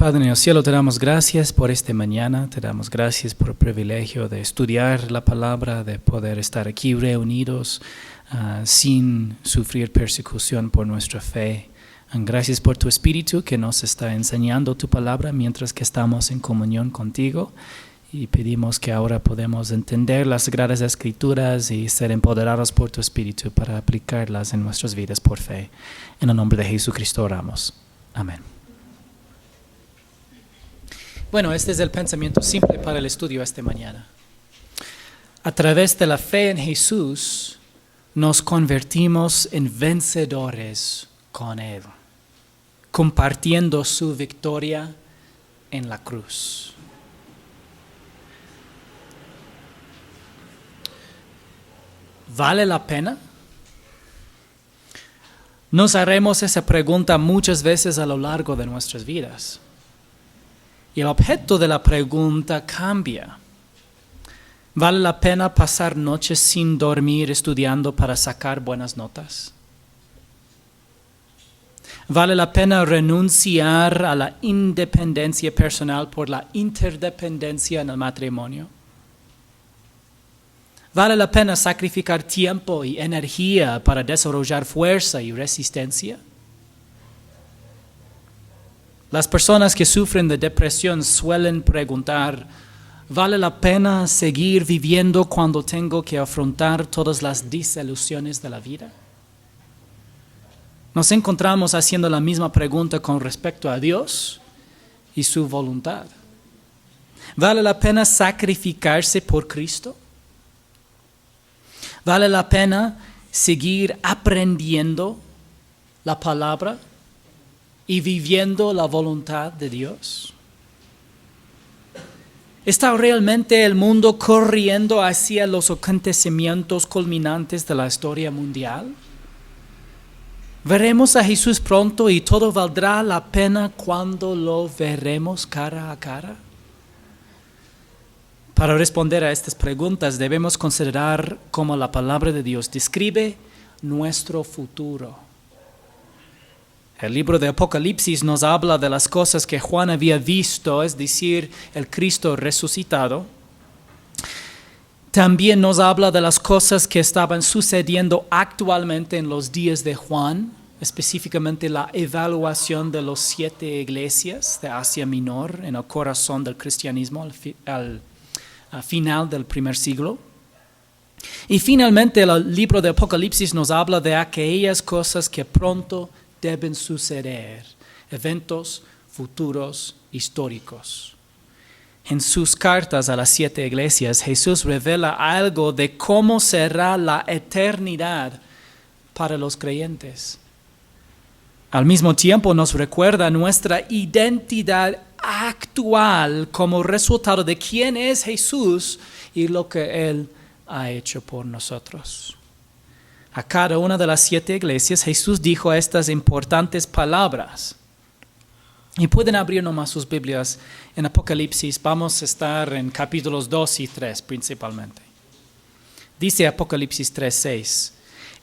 Padre en el cielo, te damos gracias por esta mañana, te damos gracias por el privilegio de estudiar la palabra, de poder estar aquí reunidos sin sufrir persecución por nuestra fe. Gracias por tu Espíritu que nos está enseñando tu palabra mientras que estamos en comunión contigo. Y pedimos que ahora podamos entender las Sagradas Escrituras y ser empoderados por tu Espíritu para aplicarlas en nuestras vidas por fe. En el nombre de Jesucristo oramos. Amén. Bueno, este es el pensamiento simple para el estudio esta mañana. A través de la fe en Jesús, nos convertimos en vencedores con Él, compartiendo su victoria en la cruz. ¿Vale la pena? Nos haremos esa pregunta muchas veces a lo largo de nuestras vidas. Y el objeto de la pregunta cambia. ¿Vale la pena pasar noches sin dormir estudiando para sacar buenas notas? ¿Vale la pena renunciar a la independencia personal por la interdependencia en el matrimonio? ¿Vale la pena sacrificar tiempo y energía para desarrollar fuerza y resistencia? Las personas que sufren de depresión suelen preguntar, ¿vale la pena seguir viviendo cuando tengo que afrontar todas las desilusiones de la vida? Nos encontramos haciendo la misma pregunta con respecto a Dios y su voluntad. ¿Vale la pena sacrificarse por Cristo? ¿Vale la pena seguir aprendiendo la palabra y viviendo la voluntad de Dios? ¿Está realmente el mundo corriendo hacia los acontecimientos culminantes de la historia mundial? ¿Veremos a Jesús pronto y todo valdrá la pena cuando lo veremos cara a cara? Para responder a estas preguntas debemos considerar cómo la palabra de Dios describe nuestro futuro. El libro de Apocalipsis nos habla de las cosas que Juan había visto, es decir, el Cristo resucitado. También nos habla de las cosas que estaban sucediendo actualmente en los días de Juan, específicamente la evaluación de los 7 iglesias de Asia Menor en el corazón del cristianismo al final del primer siglo. Y finalmente el libro de Apocalipsis nos habla de aquellas cosas que pronto deben suceder, eventos futuros históricos. En sus cartas a las 7 iglesias, Jesús revela algo de cómo será la eternidad para los creyentes. Al mismo tiempo nos recuerda nuestra identidad actual como resultado de quién es Jesús y lo que Él ha hecho por nosotros. A cada una de las 7 iglesias Jesús dijo estas importantes palabras. Y pueden abrir nomás sus Biblias en Apocalipsis. Vamos a estar en capítulos 2 y 3 principalmente. Dice Apocalipsis 3:6.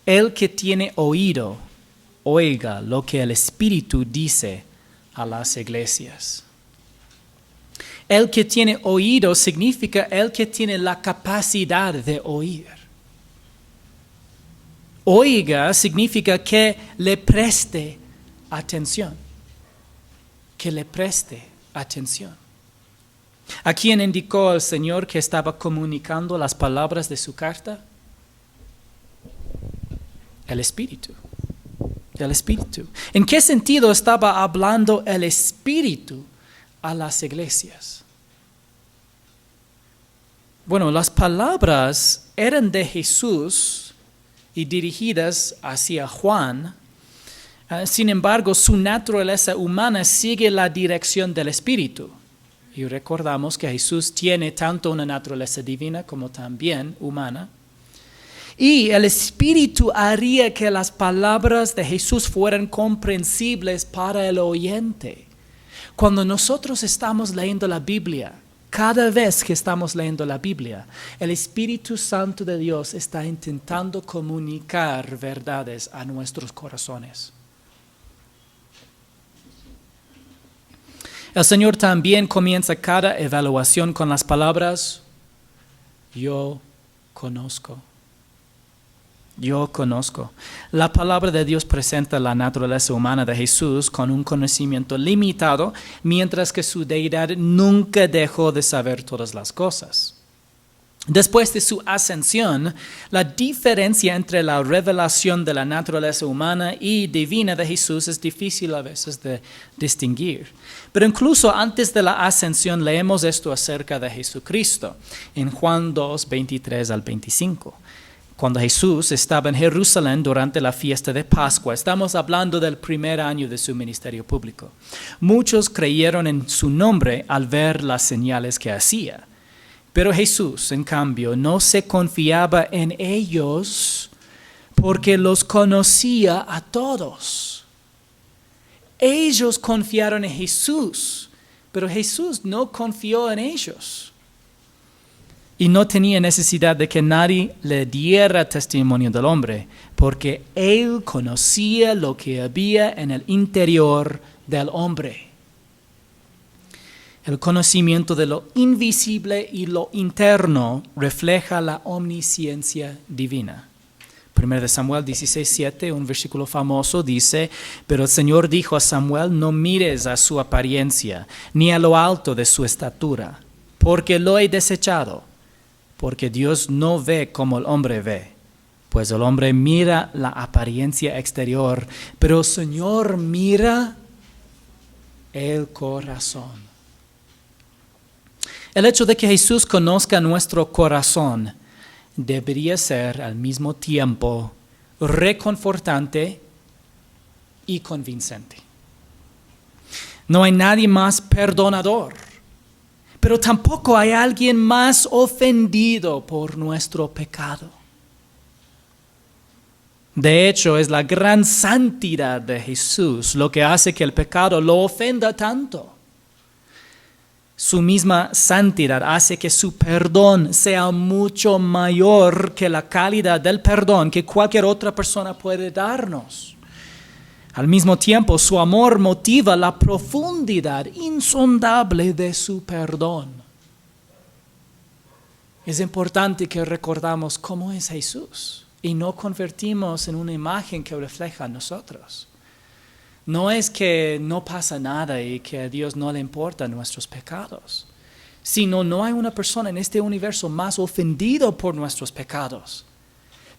El que tiene oído, oiga lo que el Espíritu dice a las iglesias. El que tiene oído significa el que tiene la capacidad de oír. Oiga significa que le preste atención. Que le preste atención. ¿A quién indicó el Señor que estaba comunicando las palabras de su carta? El Espíritu. El Espíritu. ¿En qué sentido estaba hablando el Espíritu a las iglesias? Bueno, las palabras eran de Jesús y dirigidas hacia Juan. Sin embargo, su naturaleza humana sigue la dirección del Espíritu. Y recordamos que Jesús tiene tanto una naturaleza divina como también humana. Y el Espíritu haría que las palabras de Jesús fueran comprensibles para el oyente. Cuando nosotros estamos leyendo la Biblia, cada vez que estamos leyendo la Biblia, el Espíritu Santo de Dios está intentando comunicar verdades a nuestros corazones. El Señor también comienza cada evaluación con las palabras, yo conozco. Yo conozco. La palabra de Dios presenta la naturaleza humana de Jesús con un conocimiento limitado, mientras que su deidad nunca dejó de saber todas las cosas. Después de su ascensión, la diferencia entre la revelación de la naturaleza humana y divina de Jesús es difícil a veces de distinguir. Pero incluso antes de la ascensión leemos esto acerca de Jesucristo en Juan 2, 23 al 25. Cuando Jesús estaba en Jerusalén durante la fiesta de Pascua, estamos hablando del primer año de su ministerio público. Muchos creyeron en su nombre al ver las señales que hacía. Pero Jesús, en cambio, no se confiaba en ellos porque los conocía a todos. Ellos confiaron en Jesús, pero Jesús no confió en ellos. Y no tenía necesidad de que nadie le diera testimonio del hombre, porque él conocía lo que había en el interior del hombre. El conocimiento de lo invisible y lo interno refleja la omnisciencia divina. 1 Samuel 16:7, un versículo famoso, dice: pero el Señor dijo a Samuel, no mires a su apariencia, ni a lo alto de su estatura, porque lo he desechado. Porque Dios no ve como el hombre ve, pues el hombre mira la apariencia exterior, pero el Señor mira el corazón. El hecho de que Jesús conozca nuestro corazón debería ser al mismo tiempo reconfortante y convincente. No hay nadie más perdonador, pero tampoco hay alguien más ofendido por nuestro pecado. De hecho, es la gran santidad de Jesús lo que hace que el pecado lo ofenda tanto. Su misma santidad hace que su perdón sea mucho mayor que la calidad del perdón que cualquier otra persona puede darnos. Al mismo tiempo, su amor motiva la profundidad insondable de su perdón. Es importante que recordamos cómo es Jesús y no convertimos en una imagen que refleja a nosotros. No es que no pasa nada y que a Dios no le importan nuestros pecados, sino no hay una persona en este universo más ofendida por nuestros pecados.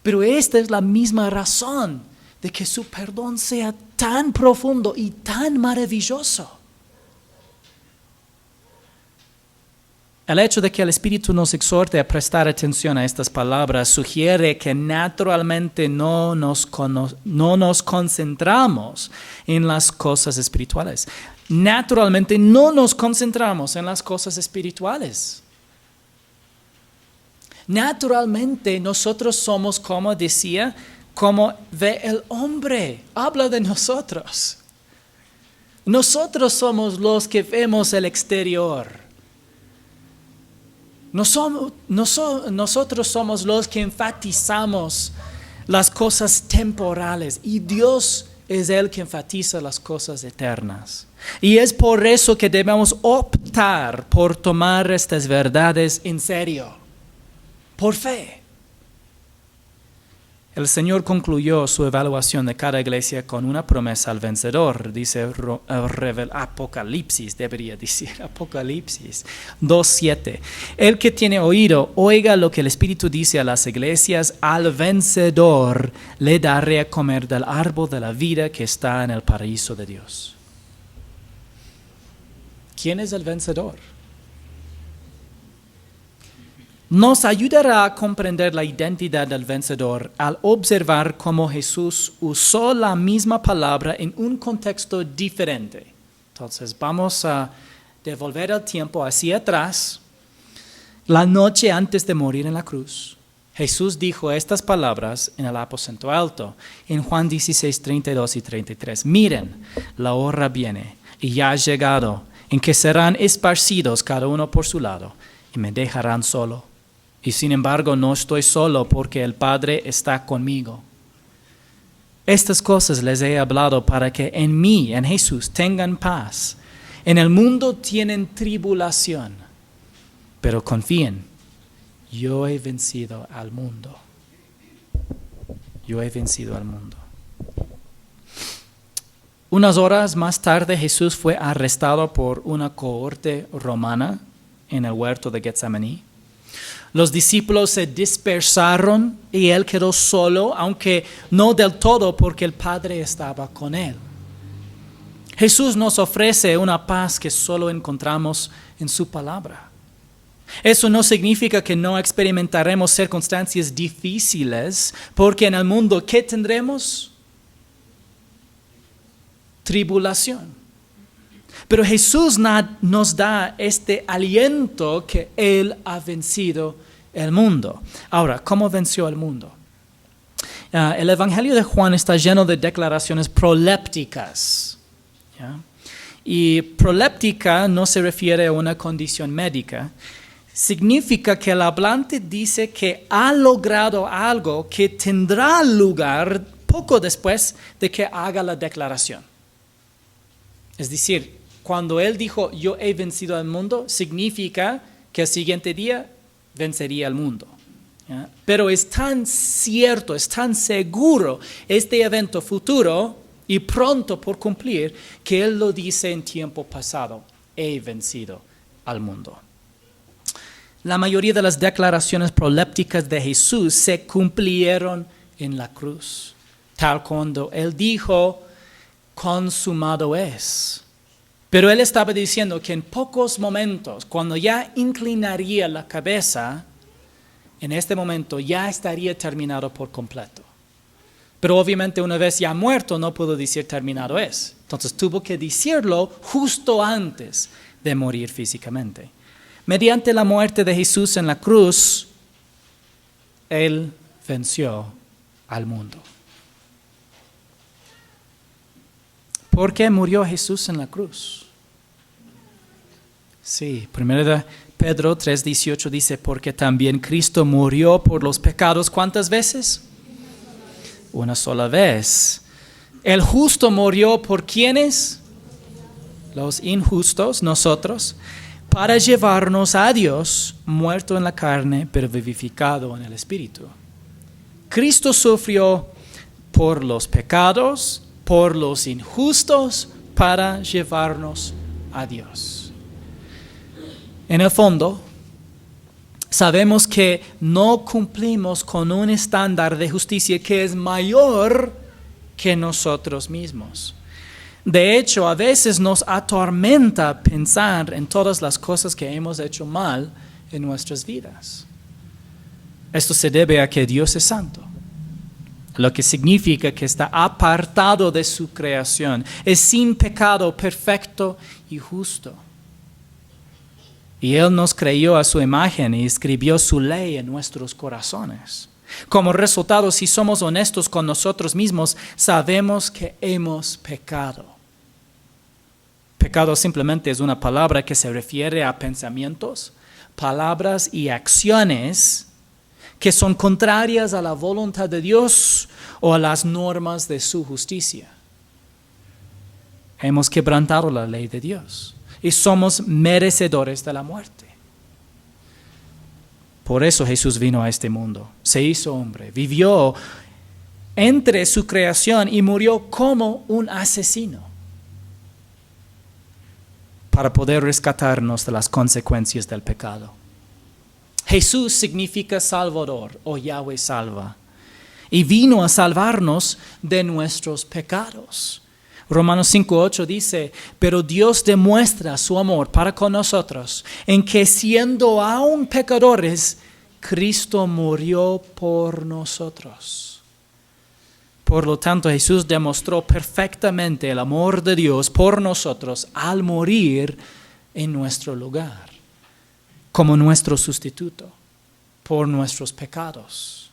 Pero esta es la misma razón de que su perdón sea tan profundo y tan maravilloso. El hecho de que el Espíritu nos exhorte a prestar atención a estas palabras sugiere que naturalmente no nos concentramos en las cosas espirituales. Naturalmente no nos concentramos en las cosas espirituales. Naturalmente nosotros somos, como decía, como ve el hombre. Habla de nosotros. Nosotros somos los que vemos el exterior. Nosotros somos los que enfatizamos las cosas temporales y Dios es el que enfatiza las cosas eternas. Y es por eso que debemos optar por tomar estas verdades en serio, por fe. El Señor concluyó su evaluación de cada iglesia con una promesa al vencedor, dice Apocalipsis 2:7. El que tiene oído, oiga lo que el Espíritu dice a las iglesias, al vencedor le daré a comer del árbol de la vida que está en el paraíso de Dios. ¿Quién es el vencedor? Nos ayudará a comprender la identidad del vencedor al observar cómo Jesús usó la misma palabra en un contexto diferente. Entonces vamos a devolver el tiempo hacia atrás. La noche antes de morir en la cruz, Jesús dijo estas palabras en el aposento alto, en Juan 16, 32 y 33. Miren, la hora viene y ya ha llegado, en que serán esparcidos cada uno por su lado y me dejarán solo. Y sin embargo no estoy solo porque el Padre está conmigo. Estas cosas les he hablado para que en mí, en Jesús, tengan paz. En el mundo tienen tribulación, pero confíen, yo he vencido al mundo. Yo he vencido al mundo. Unas horas más tarde Jesús fue arrestado por una cohorte romana en el huerto de Getsemaní. Los discípulos se dispersaron y él quedó solo, aunque no del todo porque el Padre estaba con él. Jesús nos ofrece una paz que solo encontramos en su palabra. Eso no significa que no experimentaremos circunstancias difíciles, porque en el mundo, ¿qué tendremos? Tribulación. Pero Jesús nos da este aliento que Él ha vencido el mundo. Ahora, ¿cómo venció el mundo? El Evangelio de Juan está lleno de declaraciones prolépticas. ¿Ya? Y proléptica no se refiere a una condición médica. Significa que el hablante dice que ha logrado algo que tendrá lugar poco después de que haga la declaración. Es decir, cuando él dijo, yo he vencido al mundo, significa que el siguiente día vencería al mundo. ¿Ya? Pero es tan cierto, es tan seguro este evento futuro y pronto por cumplir, que él lo dice en tiempo pasado, he vencido al mundo. La mayoría de las declaraciones prolépticas de Jesús se cumplieron en la cruz, tal cuando él dijo, consumado es. Pero él estaba diciendo que en pocos momentos, cuando ya inclinaría la cabeza, en este momento ya estaría terminado por completo. Pero obviamente una vez ya muerto no pudo decir terminado es. Entonces tuvo que decirlo justo antes de morir físicamente. Mediante la muerte de Jesús en la cruz, él venció al mundo. ¿Por qué murió Jesús en la cruz? Sí, 1 Pedro 3:18 dice, porque también Cristo murió por los pecados, ¿cuántas veces? Una sola vez. El justo murió por ¿quiénes? Los injustos, nosotros, para llevarnos a Dios, muerto en la carne, pero vivificado en el Espíritu. Cristo sufrió por los pecados, por los injustos, para llevarnos a Dios. En el fondo, sabemos que no cumplimos con un estándar de justicia que es mayor que nosotros mismos. De hecho, a veces nos atormenta pensar en todas las cosas que hemos hecho mal en nuestras vidas. Esto se debe a que Dios es santo, lo que significa que está apartado de su creación, es sin pecado, perfecto y justo. Y Él nos creó a su imagen y escribió su ley en nuestros corazones. Como resultado, si somos honestos con nosotros mismos, sabemos que hemos pecado. Pecado simplemente es una palabra que se refiere a pensamientos, palabras y acciones que son contrarias a la voluntad de Dios o a las normas de su justicia. Hemos quebrantado la ley de Dios y somos merecedores de la muerte. Por eso Jesús vino a este mundo, se hizo hombre, vivió entre su creación y murió como un asesino para poder rescatarnos de las consecuencias del pecado. Jesús significa Salvador o Yahweh salva y vino a salvarnos de nuestros pecados. Romanos 5:8 dice, pero Dios demuestra su amor para con nosotros en que siendo aún pecadores, Cristo murió por nosotros. Por lo tanto, Jesús demostró perfectamente el amor de Dios por nosotros al morir en nuestro lugar, como nuestro sustituto por nuestros pecados.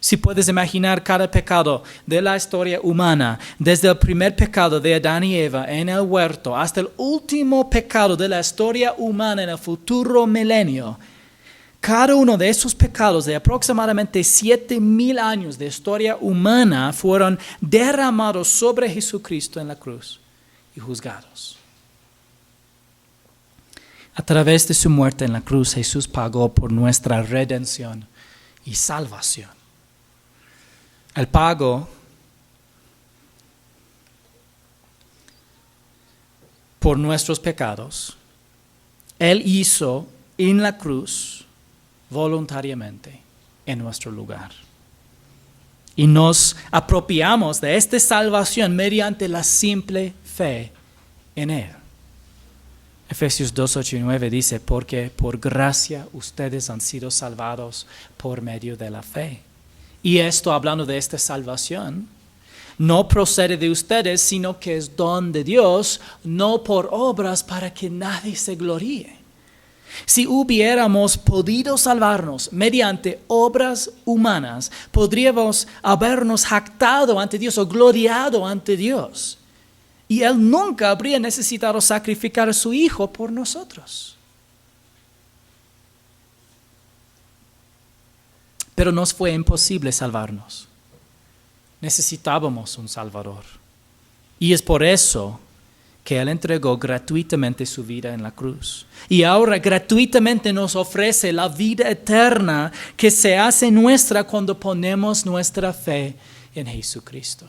Si puedes imaginar cada pecado de la historia humana, desde el primer pecado de Adán y Eva en el huerto hasta el último pecado de la historia humana en el futuro milenio, cada uno de esos pecados de aproximadamente 7,000 años de historia humana fueron derramados sobre Jesucristo en la cruz y juzgados. A través de su muerte en la cruz, Jesús pagó por nuestra redención y salvación. El pago por nuestros pecados, Él hizo en la cruz voluntariamente en nuestro lugar. Y nos apropiamos de esta salvación mediante la simple fe en Él. Efesios 2, 8 y 9 dice, porque por gracia ustedes han sido salvados por medio de la fe. Y esto, hablando de esta salvación, no procede de ustedes, sino que es don de Dios, no por obras para que nadie se gloríe. Si hubiéramos podido salvarnos mediante obras humanas, podríamos habernos jactado ante Dios o gloriado ante Dios. Y Él nunca habría necesitado sacrificar a su Hijo por nosotros. Pero nos fue imposible salvarnos. Necesitábamos un Salvador. Y es por eso que Él entregó gratuitamente su vida en la cruz. Y ahora gratuitamente nos ofrece la vida eterna que se hace nuestra cuando ponemos nuestra fe en Jesucristo.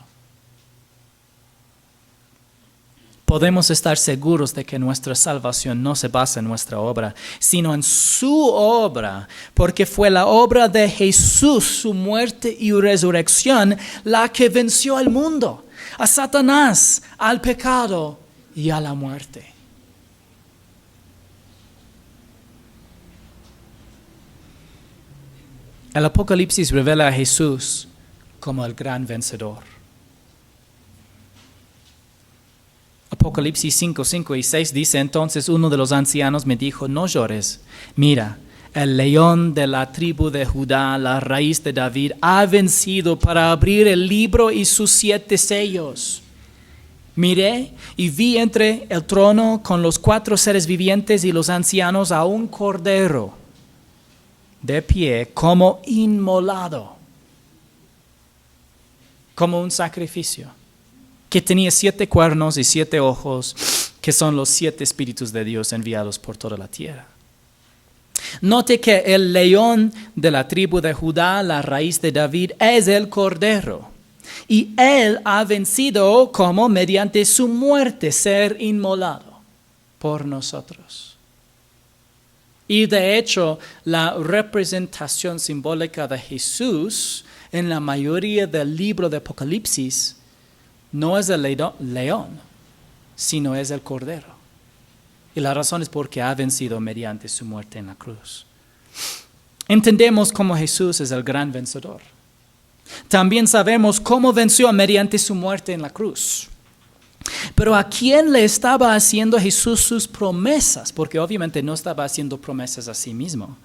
Podemos estar seguros de que nuestra salvación no se basa en nuestra obra, sino en su obra, porque fue la obra de Jesús, su muerte y resurrección, la que venció al mundo, a Satanás, al pecado y a la muerte. El Apocalipsis revela a Jesús como el gran vencedor. Apocalipsis 5, 5 y 6 dice, entonces uno de los ancianos me dijo, no llores, mira, el león de la tribu de Judá, la raíz de David, ha vencido para abrir el libro y sus 7 sellos. Miré y vi entre el trono con los 4 seres vivientes y los ancianos a un cordero de pie como inmolado, como un sacrificio, que tenía 7 cuernos y 7 ojos, que son los 7 espíritus de Dios enviados por toda la tierra. Note que el león de la tribu de Judá, la raíz de David, es el cordero. Y Él ha vencido como mediante su muerte ser inmolado por nosotros. Y de hecho, la representación simbólica de Jesús en la mayoría del libro de Apocalipsis no es el león, sino es el cordero. Y la razón es porque ha vencido mediante su muerte en la cruz. Entendemos cómo Jesús es el gran vencedor. También sabemos cómo venció mediante su muerte en la cruz. Pero ¿a quién le estaba haciendo Jesús sus promesas? Porque obviamente no estaba haciendo promesas a sí mismo.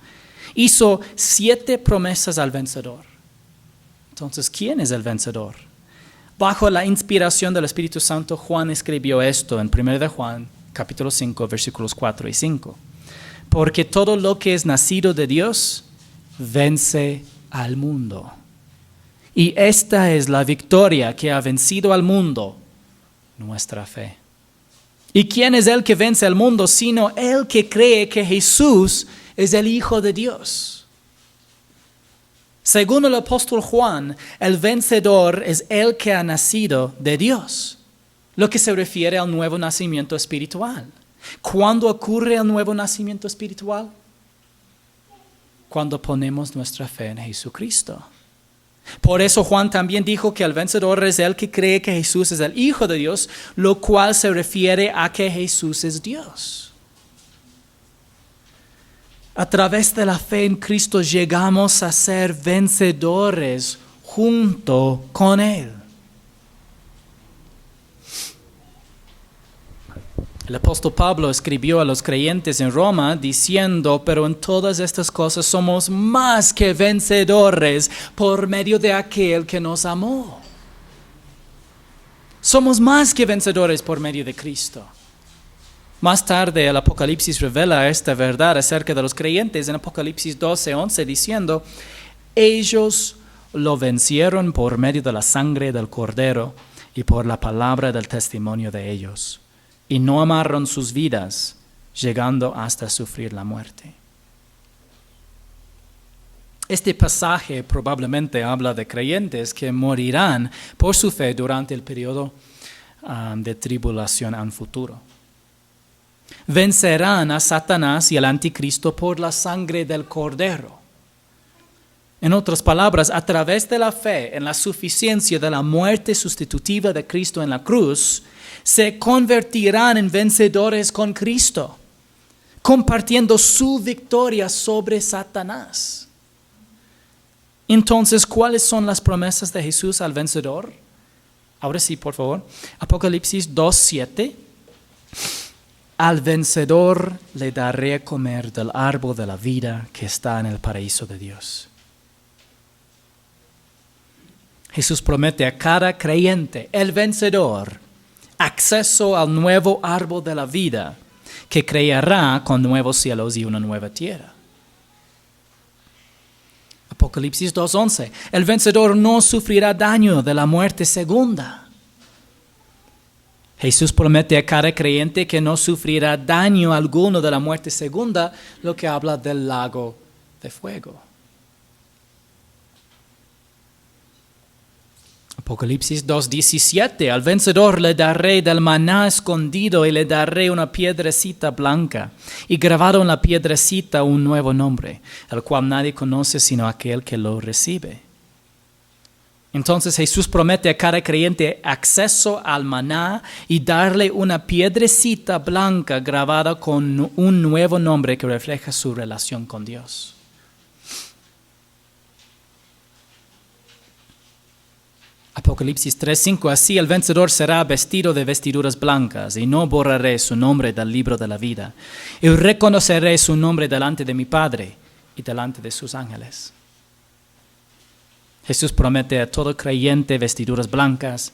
Hizo 7 promesas al vencedor. Entonces, ¿quién es el vencedor? Bajo la inspiración del Espíritu Santo, Juan escribió esto en 1 de Juan, capítulo 5, versículos 4 y 5. Porque todo lo que es nacido de Dios vence al mundo. Y esta es la victoria que ha vencido al mundo, nuestra fe. ¿Y quién es el que vence al mundo sino el que cree que Jesús es el Hijo de Dios? Según el apóstol Juan, el vencedor es el que ha nacido de Dios, lo que se refiere al nuevo nacimiento espiritual. ¿Cuándo ocurre el nuevo nacimiento espiritual? Cuando ponemos nuestra fe en Jesucristo. Por eso Juan también dijo que el vencedor es el que cree que Jesús es el Hijo de Dios, lo cual se refiere a que Jesús es Dios. A través de la fe en Cristo llegamos a ser vencedores junto con Él. El apóstol Pablo escribió a los creyentes en Roma diciendo, pero en todas estas cosas somos más que vencedores por medio de aquel que nos amó. Somos más que vencedores por medio de Cristo. Más tarde el Apocalipsis revela esta verdad acerca de los creyentes en Apocalipsis 12, 11 diciendo, ellos lo vencieron por medio de la sangre del Cordero y por la palabra del testimonio de ellos. Y no amaron sus vidas llegando hasta sufrir la muerte. Este pasaje probablemente habla de creyentes que morirán por su fe durante el periodo de tribulación en futuro. Vencerán a Satanás y al anticristo por la sangre del Cordero. En otras palabras, a través de la fe en la suficiencia de la muerte sustitutiva de Cristo en la cruz, se convertirán en vencedores con Cristo, compartiendo su victoria sobre Satanás. Entonces, ¿cuáles son las promesas de Jesús al vencedor? Ahora sí, por favor. Apocalipsis 2:7. Al vencedor le daré a comer del árbol de la vida que está en el paraíso de Dios. Jesús promete a cada creyente, el vencedor, acceso al nuevo árbol de la vida que creará con nuevos cielos y una nueva tierra. Apocalipsis 2:11. El vencedor no sufrirá daño de la muerte segunda. Jesús promete a cada creyente que no sufrirá daño alguno de la muerte segunda, lo que habla del lago de fuego. Apocalipsis 2:17. Al vencedor le daré del maná escondido y le daré una piedrecita blanca y grabado en la piedrecita un nuevo nombre, el cual nadie conoce sino aquel que lo recibe. Entonces Jesús promete a cada creyente acceso al maná y darle una piedrecita blanca grabada con un nuevo nombre que refleja su relación con Dios. Apocalipsis 3:5. Así el vencedor será vestido de vestiduras blancas, y no borraré su nombre del libro de la vida, y reconoceré su nombre delante de mi Padre y delante de sus ángeles. Jesús promete a todo creyente vestiduras blancas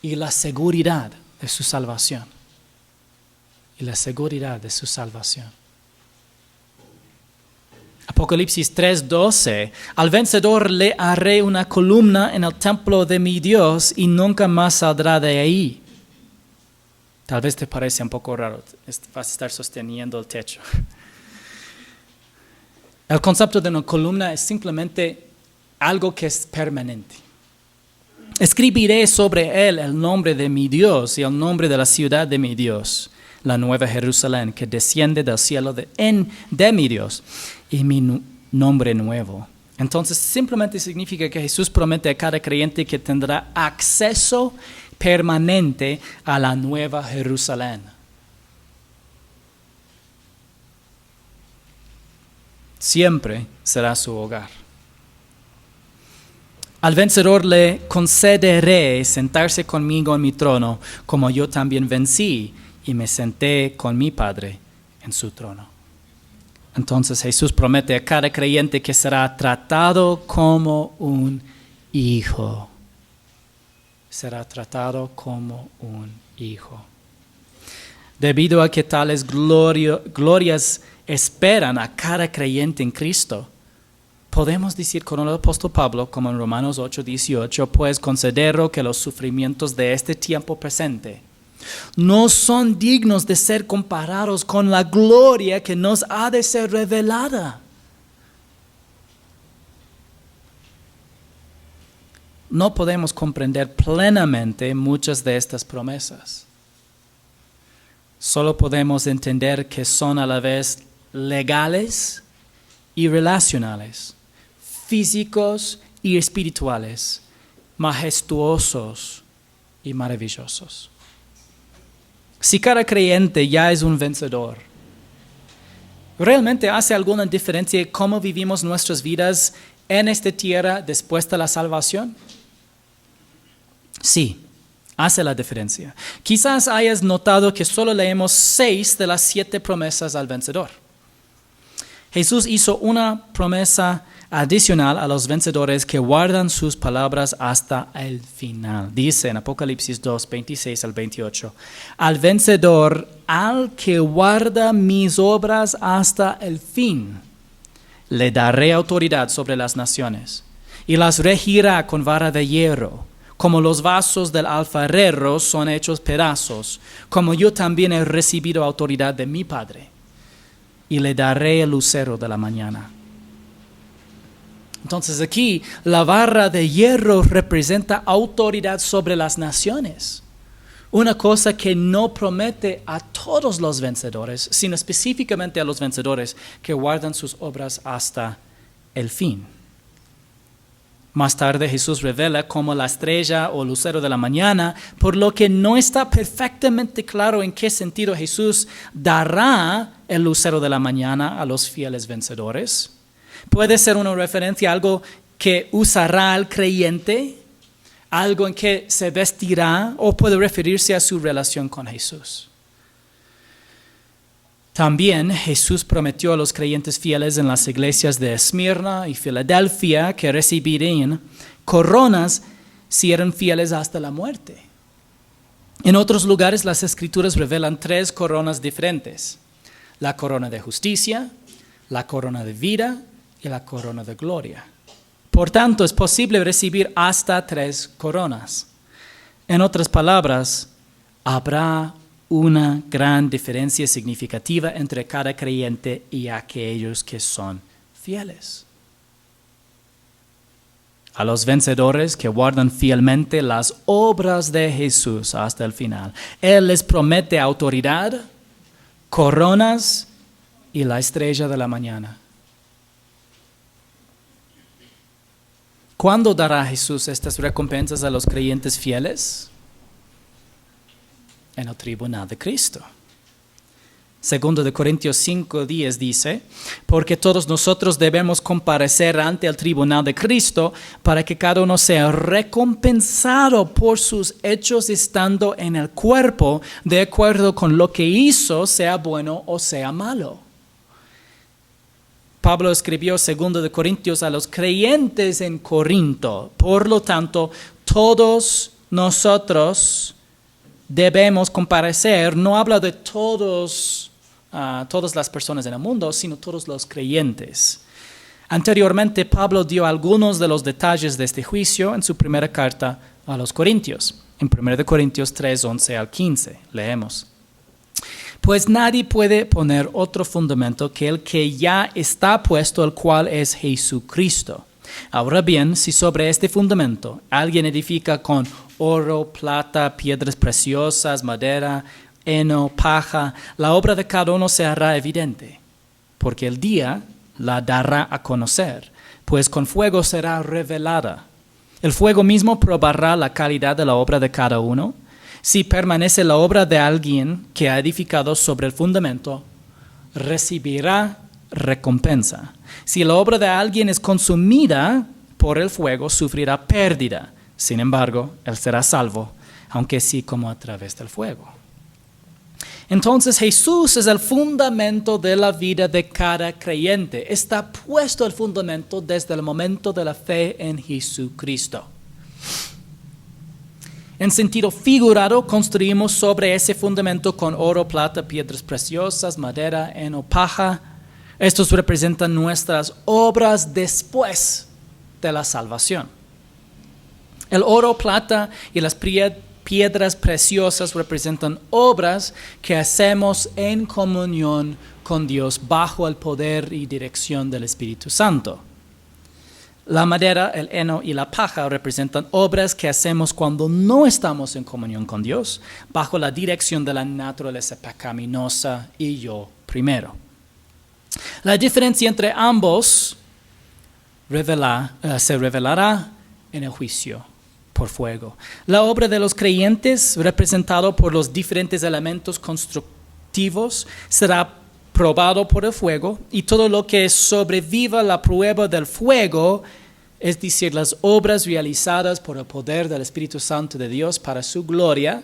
y la seguridad de su salvación. Y la seguridad de su salvación. Apocalipsis 3:12. Al vencedor le haré una columna en el templo de mi Dios y nunca más saldrá de ahí. Tal vez te parece un poco raro, vas a estar sosteniendo el techo. El concepto de una columna es simplemente algo que es permanente. Escribiré sobre él el nombre de mi Dios y el nombre de la ciudad de mi Dios, la nueva Jerusalén que desciende del cielo de mi Dios, y mi nombre nuevo. Entonces simplemente significa que Jesús promete a cada creyente que tendrá acceso permanente a la nueva Jerusalén. Siempre será su hogar. Al vencedor le concederé sentarse conmigo en mi trono, como yo también vencí y me senté con mi Padre en su trono. Entonces Jesús promete a cada creyente que será tratado como un hijo. Será tratado como un hijo. Debido a que tales glorias esperan a cada creyente en Cristo, podemos decir con el apóstol Pablo, como en Romanos 8:18, pues considero que los sufrimientos de este tiempo presente no son dignos de ser comparados con la gloria que nos ha de ser revelada. No podemos comprender plenamente muchas de estas promesas. Solo podemos entender que son a la vez legales y relacionales, físicos y espirituales, majestuosos y maravillosos. Si cada creyente ya es un vencedor, ¿realmente hace alguna diferencia cómo vivimos nuestras vidas en esta tierra después de la salvación? Sí, hace la diferencia. Quizás hayas notado que solo leemos 6 de las 7 promesas al vencedor. Jesús hizo una promesa adicional a los vencedores que guardan sus palabras hasta el final. Dice en Apocalipsis 2, 26 al 28, al vencedor, al que guarda mis obras hasta el fin, le daré autoridad sobre las naciones y las regirá con vara de hierro. Como los vasos del alfarero son hechos pedazos, como yo también he recibido autoridad de mi Padre. y le daré el lucero de la mañana. Entonces aquí la barra de hierro representa autoridad sobre las naciones. Una cosa que no promete a todos los vencedores, sino específicamente a los vencedores que guardan sus obras hasta el fin. Más tarde Jesús revela como la estrella o lucero de la mañana, por lo que no está perfectamente claro en qué sentido Jesús dará el lucero de la mañana a los fieles vencedores. Puede ser una referencia a algo que usará el creyente, algo en que se vestirá, o puede referirse a su relación con Jesús. También Jesús prometió a los creyentes fieles en las iglesias de Esmirna y Filadelfia que recibirían coronas si eran fieles hasta la muerte. En otros lugares las Escrituras revelan 3 coronas diferentes: la corona de justicia, la corona de vida y la corona de gloria. Por tanto, es posible recibir hasta 3 coronas. En otras palabras, habrá una gran diferencia significativa entre cada creyente y aquellos que son fieles. A los vencedores que guardan fielmente las obras de Jesús hasta el final, Él les promete autoridad, coronas y la estrella de la mañana. ¿Cuándo dará Jesús estas recompensas a los creyentes fieles? En el tribunal de Cristo. Segundo de Corintios 5:10 dice: porque todos nosotros debemos comparecer ante el tribunal de Cristo para que cada uno sea recompensado por sus hechos estando en el cuerpo, de acuerdo con lo que hizo, sea bueno o sea malo. Pablo escribió 2 de Corintios a los creyentes en Corinto. Por lo tanto, todos nosotros debemos comparecer. No habla de todas las personas en el mundo, sino todos los creyentes. Anteriormente, Pablo dio algunos de los detalles de este juicio en su primera carta a los Corintios. En 1 Corintios 3, 11 al 15, leemos: pues nadie puede poner otro fundamento que el que ya está puesto, el cual es Jesucristo. Ahora bien, si sobre este fundamento alguien edifica con oro, plata, piedras preciosas, madera, heno, paja, la obra de cada uno se hará evidente, porque el día la dará a conocer, pues con fuego será revelada. El fuego mismo probará la calidad de la obra de cada uno. Si permanece la obra de alguien que ha edificado sobre el fundamento, recibirá recompensa. Si la obra de alguien es consumida por el fuego, sufrirá pérdida. Sin embargo, él será salvo, aunque sí como a través del fuego. Entonces Jesús es el fundamento de la vida de cada creyente. Está puesto el fundamento desde el momento de la fe en Jesucristo. En sentido figurado, construimos sobre ese fundamento con oro, plata, piedras preciosas, madera, heno, paja. Estos representan nuestras obras después de la salvación. El oro, plata y las piedras preciosas representan obras que hacemos en comunión con Dios bajo el poder y dirección del Espíritu Santo. La madera, el heno y la paja representan obras que hacemos cuando no estamos en comunión con Dios, bajo la dirección de la naturaleza pecaminosa y yo primero. La diferencia entre ambos se revelará en el juicio por fuego. La obra de los creyentes, representado por los diferentes elementos constructivos, será probado por el fuego, y todo lo que sobreviva la prueba del fuego, es decir, las obras realizadas por el poder del Espíritu Santo de Dios para su gloria,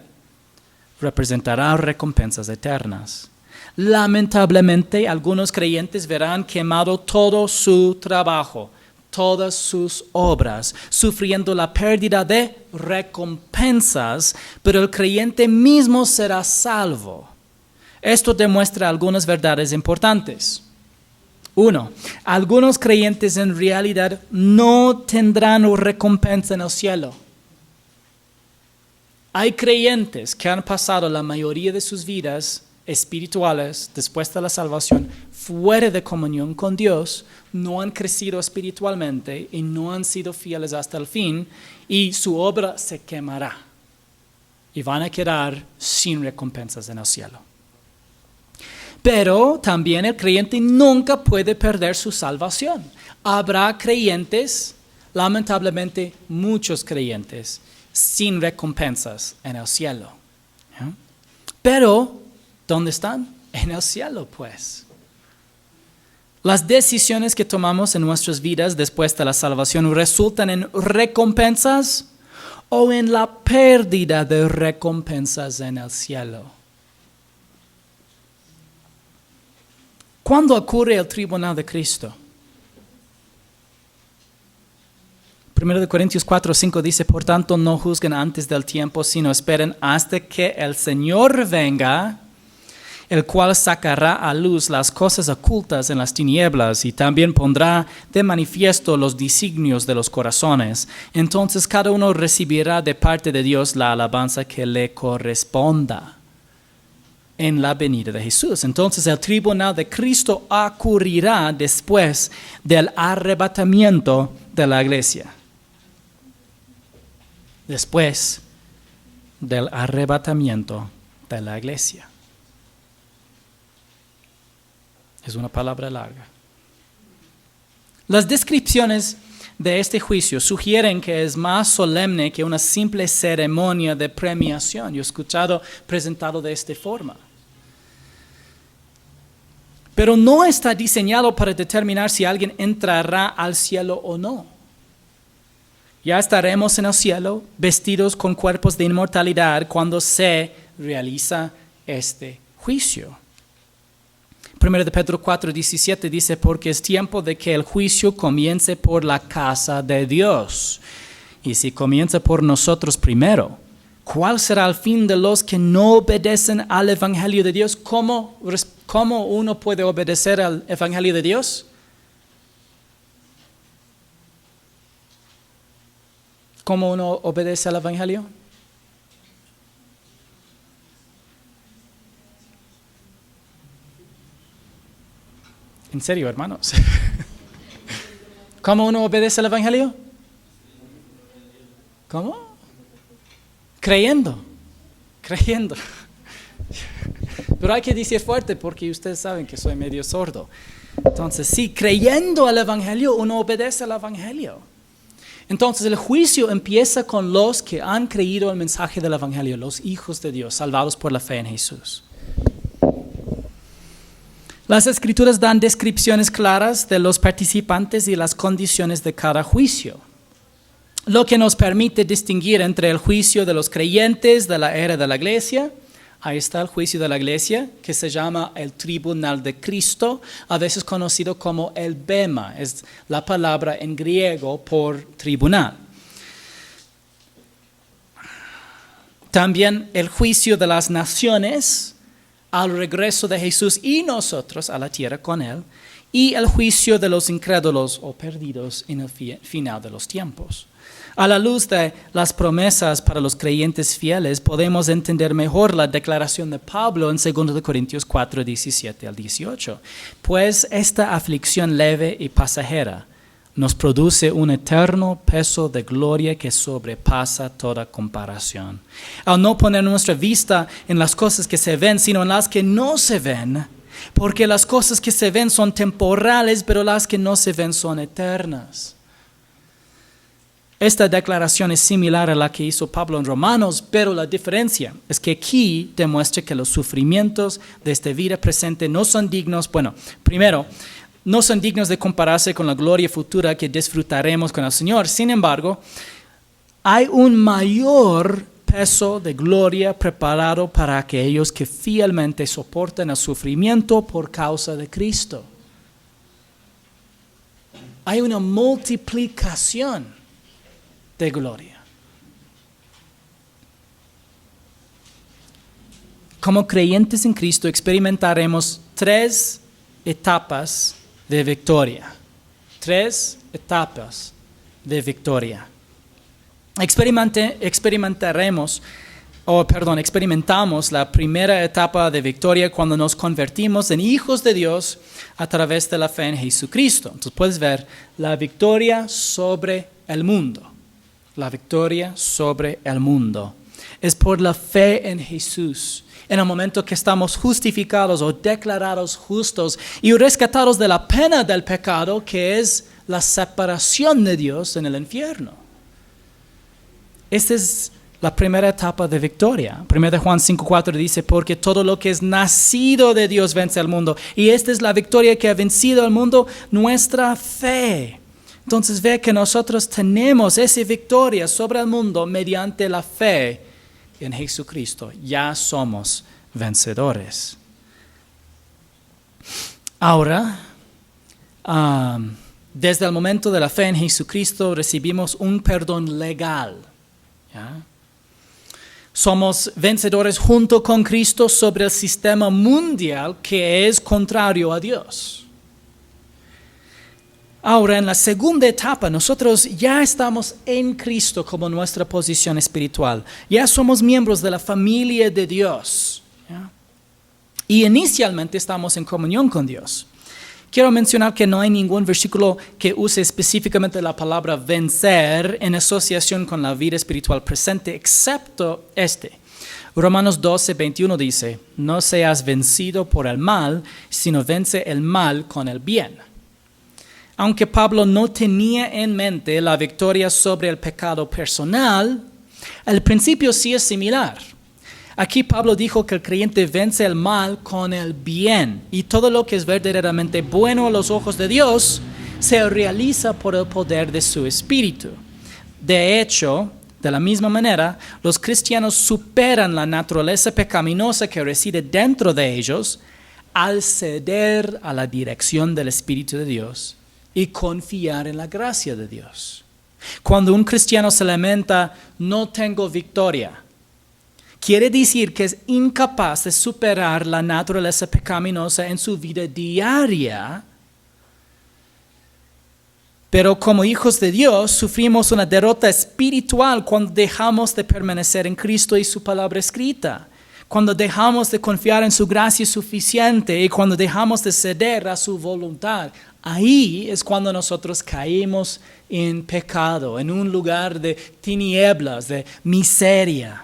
representará recompensas eternas. Lamentablemente, algunos creyentes verán quemado todo su trabajo, todas sus obras, sufriendo la pérdida de recompensas, pero el creyente mismo será salvo. Esto demuestra algunas verdades importantes. 1. Algunos creyentes en realidad no tendrán recompensa en el cielo. Hay creyentes que han pasado la mayoría de sus vidas espirituales después de la salvación, fuera de comunión con Dios, no han crecido espiritualmente y no han sido fieles hasta el fin, y su obra se quemará y van a quedar sin recompensas en el cielo. Pero también el creyente nunca puede perder su salvación. Habrá creyentes, lamentablemente muchos creyentes, sin recompensas en el cielo. ¿Ya? Pero, ¿dónde están? En el cielo, pues. Las decisiones que tomamos en nuestras vidas después de la salvación resultan en recompensas o en la pérdida de recompensas en el cielo. ¿Cuándo ocurre el tribunal de Cristo? 1 Corintios 4:5 dice, por tanto no juzguen antes del tiempo, sino esperen hasta que el Señor venga, el cual sacará a luz las cosas ocultas en las tinieblas y también pondrá de manifiesto los designios de los corazones. Entonces cada uno recibirá de parte de Dios la alabanza que le corresponda en la venida de Jesús. Entonces el tribunal de Cristo ocurrirá después del arrebatamiento de la iglesia. Después del arrebatamiento de la iglesia. Es una palabra larga. Las descripciones de este juicio sugieren que es más solemne que una simple ceremonia de premiación. Yo he escuchado presentado de esta forma. Pero no está diseñado para determinar si alguien entrará al cielo o no. Ya estaremos en el cielo, vestidos con cuerpos de inmortalidad cuando se realiza este juicio. 1 Pedro 4:17 dice, porque es tiempo de que el juicio comience por la casa de Dios. Y si comienza por nosotros primero, ¿cuál será el fin de los que no obedecen al Evangelio de Dios? ¿Cómo uno puede obedecer al Evangelio de Dios? ¿Cómo uno obedece al Evangelio? En serio, hermanos. ¿Cómo uno obedece al Evangelio? ¿Cómo? Creyendo. Pero hay que decir fuerte porque ustedes saben que soy medio sordo. Entonces, sí, creyendo al Evangelio, uno obedece al Evangelio. Entonces, el juicio empieza con los que han creído el mensaje del Evangelio, los hijos de Dios, salvados por la fe en Jesús. Las Escrituras dan descripciones claras de los participantes y las condiciones de cada juicio, lo que nos permite distinguir entre el juicio de los creyentes de la era de la iglesia. Ahí está el juicio de la iglesia, que se llama el tribunal de Cristo, a veces conocido como el bema, es la palabra en griego por tribunal. También el juicio de las naciones al regreso de Jesús y nosotros a la tierra con Él, y el juicio de los incrédulos o perdidos en el final de los tiempos. A la luz de las promesas para los creyentes fieles, podemos entender mejor la declaración de Pablo en 2 Corintios 4, 17 al 18. Pues esta aflicción leve y pasajera nos produce un eterno peso de gloria que sobrepasa toda comparación. Al no poner nuestra vista en las cosas que se ven, sino en las que no se ven, porque las cosas que se ven son temporales, pero las que no se ven son eternas. Esta declaración es similar a la que hizo Pablo en Romanos, pero la diferencia es que aquí demuestra que los sufrimientos de esta vida presente no son dignos, primero, no son dignos de compararse con la gloria futura que disfrutaremos con el Señor. Sin embargo, hay un mayor peso de gloria preparado para aquellos que fielmente soportan el sufrimiento por causa de Cristo. Hay una multiplicación de gloria. Como creyentes en Cristo experimentaremos 3 etapas de victoria. 3 etapas de victoria. Experimentaremos experimentamos la primera etapa de victoria cuando nos convertimos en hijos de Dios a través de la fe en Jesucristo. Entonces puedes ver la victoria sobre el mundo. La victoria sobre el mundo es por la fe en Jesús. En el momento que estamos justificados o declarados justos y rescatados de la pena del pecado, que es la separación de Dios en el infierno. Esta es la primera etapa de victoria. 1 Juan 5:4 dice, porque todo lo que es nacido de Dios vence al mundo. Y esta es la victoria que ha vencido al mundo, nuestra fe. Entonces ve que nosotros tenemos esa victoria sobre el mundo mediante la fe en Jesucristo. Ya somos vencedores. Ahora, desde el momento de la fe en Jesucristo recibimos un perdón legal. ¿Ya? Somos vencedores junto con Cristo sobre el sistema mundial que es contrario a Dios. Ahora, en la segunda etapa, nosotros ya estamos en Cristo como nuestra posición espiritual. Ya somos miembros de la familia de Dios. ¿Ya? Y inicialmente estamos en comunión con Dios. Quiero mencionar que no hay ningún versículo que use específicamente la palabra vencer en asociación con la vida espiritual presente, excepto este. Romanos 12:21 dice, no seas vencido por el mal, sino vence el mal con el bien. Aunque Pablo no tenía en mente la victoria sobre el pecado personal, el principio sí es similar. Aquí Pablo dijo que el creyente vence el mal con el bien, y todo lo que es verdaderamente bueno a los ojos de Dios se realiza por el poder de su Espíritu. De hecho, de la misma manera, los cristianos superan la naturaleza pecaminosa que reside dentro de ellos al ceder a la dirección del Espíritu de Dios y confiar en la gracia de Dios. Cuando un cristiano se lamenta, no tengo victoria, quiere decir que es incapaz de superar la naturaleza pecaminosa en su vida diaria. Pero como hijos de Dios, sufrimos una derrota espiritual cuando dejamos de permanecer en Cristo y su palabra escrita, cuando dejamos de confiar en su gracia suficiente y cuando dejamos de ceder a su voluntad. Ahí es cuando nosotros caemos en pecado, en un lugar de tinieblas, de miseria.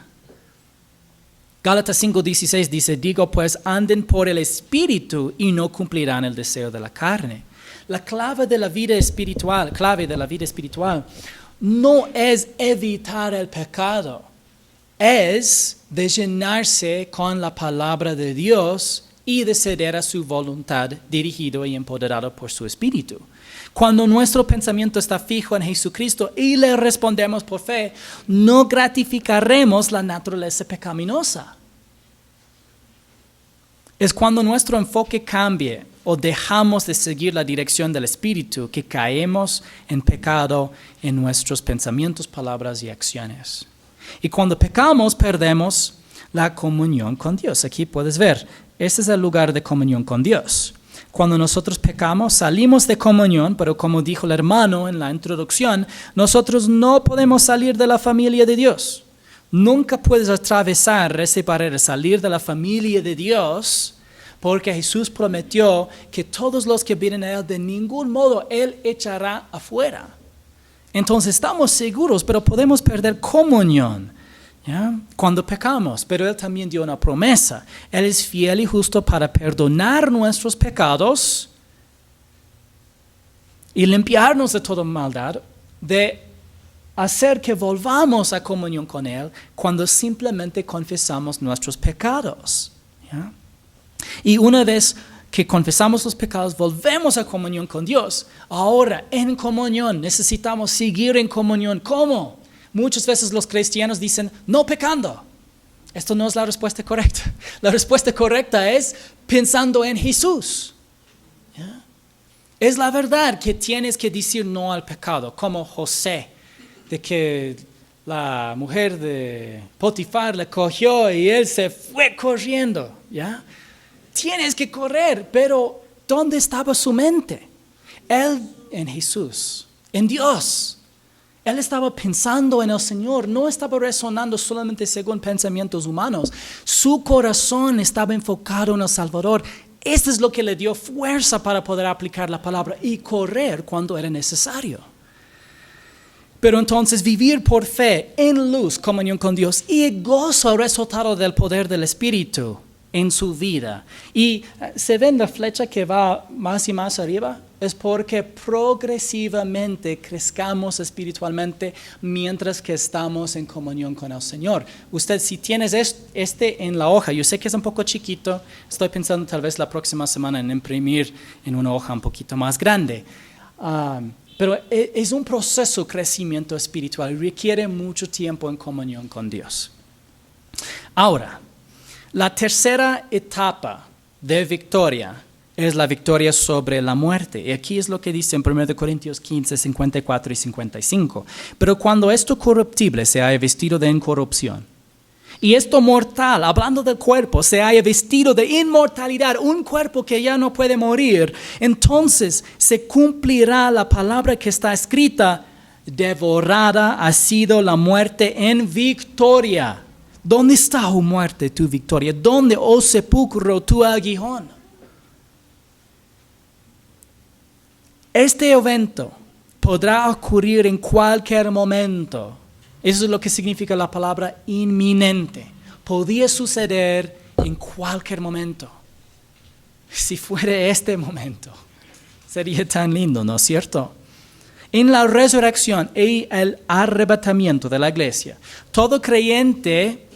Gálatas 5:16 dice, digo pues, anden por el Espíritu y no cumplirán el deseo de la carne. La clave de la vida espiritual no es evitar el pecado, es de llenarse con la palabra de Dios y de ceder a su voluntad, dirigido y empoderado por su Espíritu. Cuando nuestro pensamiento está fijo en Jesucristo y le respondemos por fe, no gratificaremos la naturaleza pecaminosa. Es cuando nuestro enfoque cambie o dejamos de seguir la dirección del Espíritu que caemos en pecado en nuestros pensamientos, palabras y acciones. Y cuando pecamos, perdemos la comunión con Dios. Aquí puedes ver, este es el lugar de comunión con Dios. Cuando nosotros pecamos, salimos de comunión, pero como dijo el hermano en la introducción, nosotros no podemos salir de la familia de Dios. Nunca puedes atravesar esa barrera, salir de la familia de Dios, porque Jesús prometió que todos los que vienen a Él, de ningún modo Él echará afuera. Entonces estamos seguros, pero podemos perder comunión, ¿ya? Cuando pecamos, pero Él también dio una promesa. Él es fiel y justo para perdonar nuestros pecados y limpiarnos de toda maldad, de hacer que volvamos a comunión con Él cuando simplemente confesamos nuestros pecados, ¿ya? Y una vez que confesamos los pecados, volvemos a comunión con Dios. Ahora, en comunión, necesitamos seguir en comunión. ¿Cómo? Muchas veces los cristianos dicen, no pecando. Esto no es la respuesta correcta. La respuesta correcta es pensando en Jesús. ¿Ya? Es la verdad que tienes que decir no al pecado, como José, de que la mujer de Potifar le cogió y él se fue corriendo, ¿ya? Tienes que correr, pero ¿dónde estaba su mente? Él en Jesús, en Dios. Él estaba pensando en el Señor, no estaba resonando solamente según pensamientos humanos. Su corazón estaba enfocado en el Salvador. Esto es lo que le dio fuerza para poder aplicar la palabra y correr cuando era necesario. Pero entonces vivir por fe, en luz, comunión con Dios y gozo al resultado del poder del Espíritu en su vida. Y se ven la flecha que va más y más arriba, es porque progresivamente crezcamos espiritualmente mientras que estamos en comunión con el Señor. Usted, si tienes este en la hoja, yo sé que es un poco chiquito, estoy pensando tal vez la próxima semana en imprimir en una hoja un poquito más grande. Pero es un proceso de crecimiento espiritual y requiere mucho tiempo en comunión con Dios. Ahora, la tercera etapa de victoria es la victoria sobre la muerte. Y aquí es lo que dice en 1 Corintios 15, 54 y 55. Pero cuando esto corruptible se haya vestido de incorrupción, y esto mortal, hablando del cuerpo, se haya vestido de inmortalidad, un cuerpo que ya no puede morir, entonces se cumplirá la palabra que está escrita: devorada ha sido la muerte en victoria. ¿Dónde está, oh muerte, tu victoria? ¿Dónde, oh sepulcro, tu aguijón? Este evento podrá ocurrir en cualquier momento. Eso es lo que significa la palabra inminente. Podía suceder en cualquier momento. Si fuera este momento, sería tan lindo, ¿no es cierto? En la resurrección y el arrebatamiento de la iglesia, todo creyente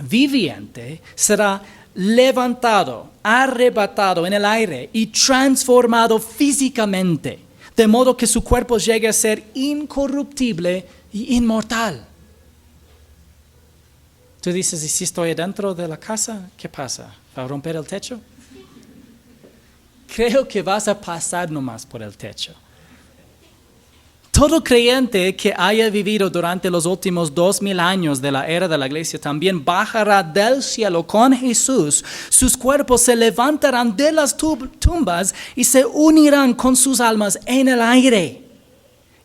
viviente será levantado, arrebatado en el aire y transformado físicamente, de modo que su cuerpo llegue a ser incorruptible y inmortal. Tú dices, ¿y si estoy dentro de la casa? ¿Qué pasa? ¿Va a romper el techo? Creo que vas a pasar nomás por el techo. Todo creyente que haya vivido durante los últimos 2000 años de la era de la iglesia también bajará del cielo con Jesús. Sus cuerpos se levantarán de las tumbas y se unirán con sus almas en el aire.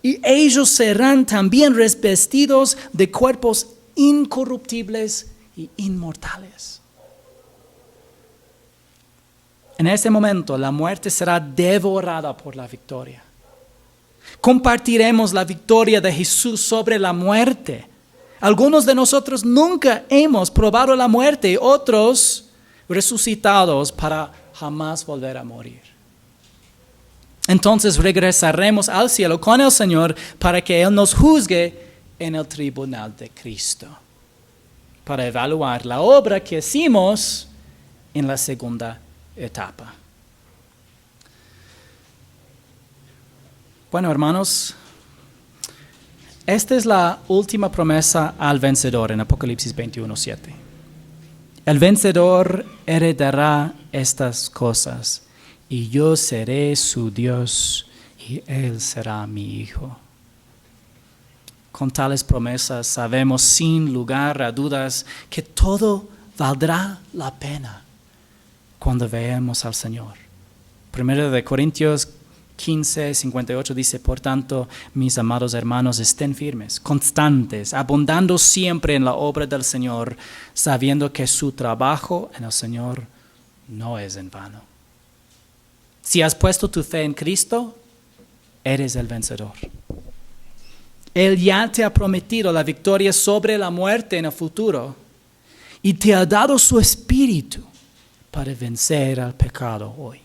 Y ellos serán también revestidos de cuerpos incorruptibles y inmortales. En ese momento la muerte será devorada por la victoria. Compartiremos la victoria de Jesús sobre la muerte. Algunos de nosotros nunca hemos probado la muerte, otros resucitados para jamás volver a morir. Entonces regresaremos al cielo con el Señor para que Él nos juzgue en el tribunal de Cristo, para evaluar la obra que hicimos en la segunda etapa. Bueno, hermanos, esta es la última promesa al vencedor en Apocalipsis 21:7. El vencedor heredará estas cosas, y yo seré su Dios, y él será mi hijo. Con tales promesas sabemos sin lugar a dudas que todo valdrá la pena cuando veamos al Señor. 1 Corintios 15, 58 dice: por tanto, mis amados hermanos, estén firmes, constantes, abundando siempre en la obra del Señor, sabiendo que su trabajo en el Señor no es en vano. Si has puesto tu fe en Cristo, eres el vencedor. Él ya te ha prometido la victoria sobre la muerte en el futuro y te ha dado su espíritu para vencer al pecado hoy.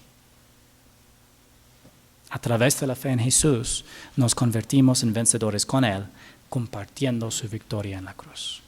A través de la fe en Jesús, nos convertimos en vencedores con Él, compartiendo su victoria en la cruz.